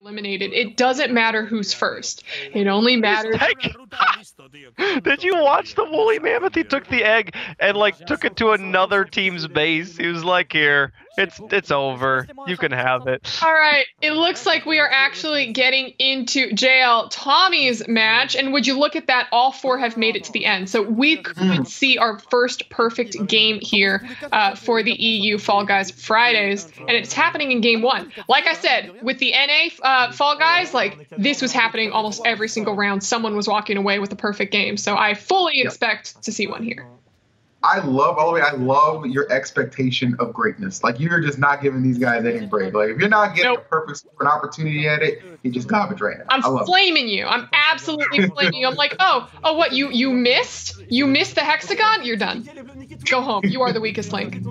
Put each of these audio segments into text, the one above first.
eliminated. It doesn't matter who's first. It only matters. Did you watch the woolly mammoth? He took the egg and like took it to another team's base. He was like, "Here, it's over. You can have it." All right, it looks like we are actually getting into JL Tommy's match, and would you look at that? All four have made it to the end, so we could see our first perfect game here for the EU Fall Guys Fridays, and it's happening in game one. Like I said, with the NA Fall Guys, like this was happening almost every single round. Someone was walking away with a perfect game, so I fully expect to see one here. I love your expectation of greatness. Like, you're just not giving these guys any break. Like, if you're not getting a perfect an opportunity at it, you're just garbage right now. I'm flaming you. I'm absolutely flaming you. I'm like, oh, what? You missed? You missed the hexagon? You're done. Go home. You are the weakest link.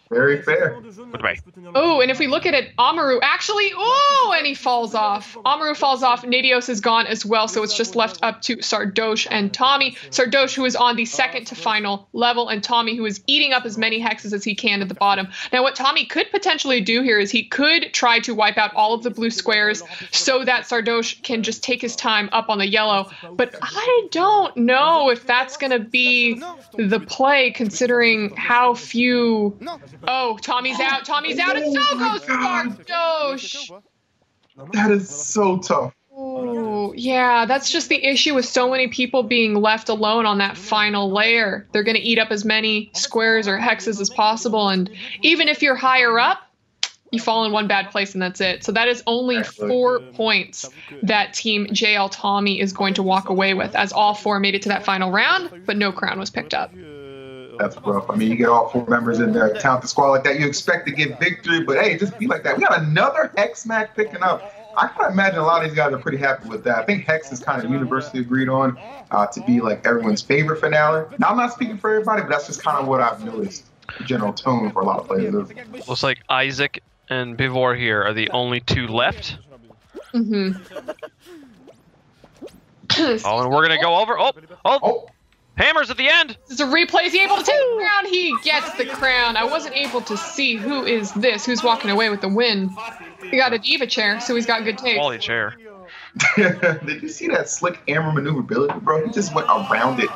Very fair. Goodbye. Oh, and if we look at it, Amaru actually, and he falls off. Amaru falls off. Nadios is gone as well, so it's just left up to Sardosh and Tommy. Sardosh, who is on the second to final level, and Tommy, who is eating up as many hexes as he can at the bottom. Now, what Tommy could potentially do here is he could try to wipe out all of the blue squares so that Sardosh can just take his time up on the yellow. But I don't know if that's going to be the play, considering how few... Oh, Tommy's out. Tommy's out. And so goes Sardosh. That is so tough. Oh, yeah, that's just the issue with so many people being left alone on that final layer. They're going to eat up as many squares or hexes as possible. And even if you're higher up, you fall in one bad place and that's it. So that is only 4 points that Team JL Tommy is going to walk away with, as all four made it to that final round, but no crown was picked up. That's rough. I mean, you get all four members in there, talented squad like that. You expect to get victory, but hey, just be like that. We got another Hex match picking up. I can imagine a lot of these guys are pretty happy with that. I think Hex is kind of universally agreed on to be like everyone's favorite finale. Now, I'm not speaking for everybody, but that's just kind of what I've noticed. The general tone for a lot of players. Looks like Isaac and Bivor here are the only two left. Mm-hmm. Oh, and we're gonna go over. Oh. Hammers at the end! This is a replay. Is he able to take the crown? He gets the crown. I wasn't able to see who is this, who's walking away with the win. He got a diva chair, so he's got good taste. Quality chair. Did you see that slick hammer maneuverability, bro? He just went around it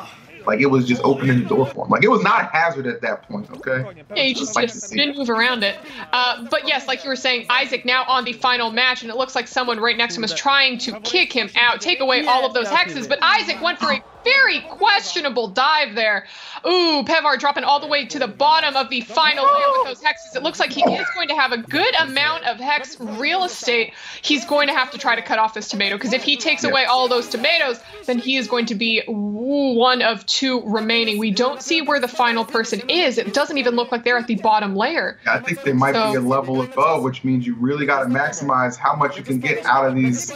like it was just opening the door for him. Like, it was not a hazard at that point, okay? Yeah, you just didn't move around it. But yes, like you were saying, Isaac now on the final match, and it looks like someone right next to him is trying to kick him out, take away all of those hexes, but Isaac went for a very questionable dive there. Ooh, Pevar dropping all the way to the bottom of the final layer with those hexes. It looks like he is going to have a good amount of hex real estate. He's going to have to try to cut off this tomato, because if he takes away all those tomatoes, then he is going to be one of two remaining. We don't see where the final person is. It doesn't even look like they're at the bottom layer. I think they might be a level above, which means you really got to maximize how much you can get out of these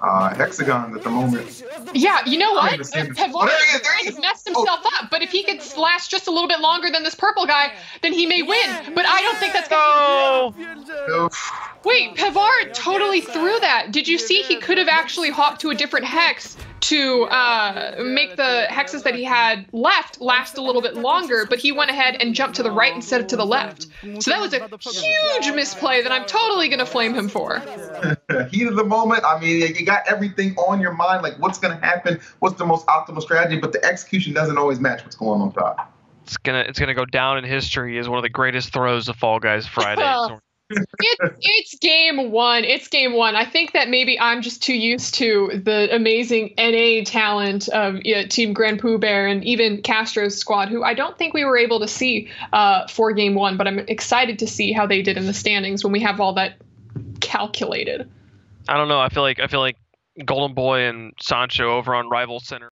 hexagons at the moment. Yeah, you know what? Pevar has messed himself up, but if he could last just a little bit longer than this purple guy, then he may win. But I don't think that's going to be. Wait, Pevar totally threw that. Did you see he could have actually hopped to a different hex to make the hexes that he had left last a little bit longer, but he went ahead and jumped to the right instead of to the left. So that was a huge misplay that I'm totally going to flame him for. Heat of the moment. I mean, you got everything on your mind, like what's going to happen, what's the most optimal strategy, but the execution doesn't always match what's going on top. It's gonna go down in history as one of the greatest throws of Fall Guys Friday. It's game one. It's game one. I think that maybe I'm just too used to the amazing NA talent of Team Grand Pooh Bear and even Castro's squad, who I don't think we were able to see for game one, but I'm excited to see how they did in the standings when we have all that calculated. I don't know. I feel like Golden Boy and Sancho over on Rival Center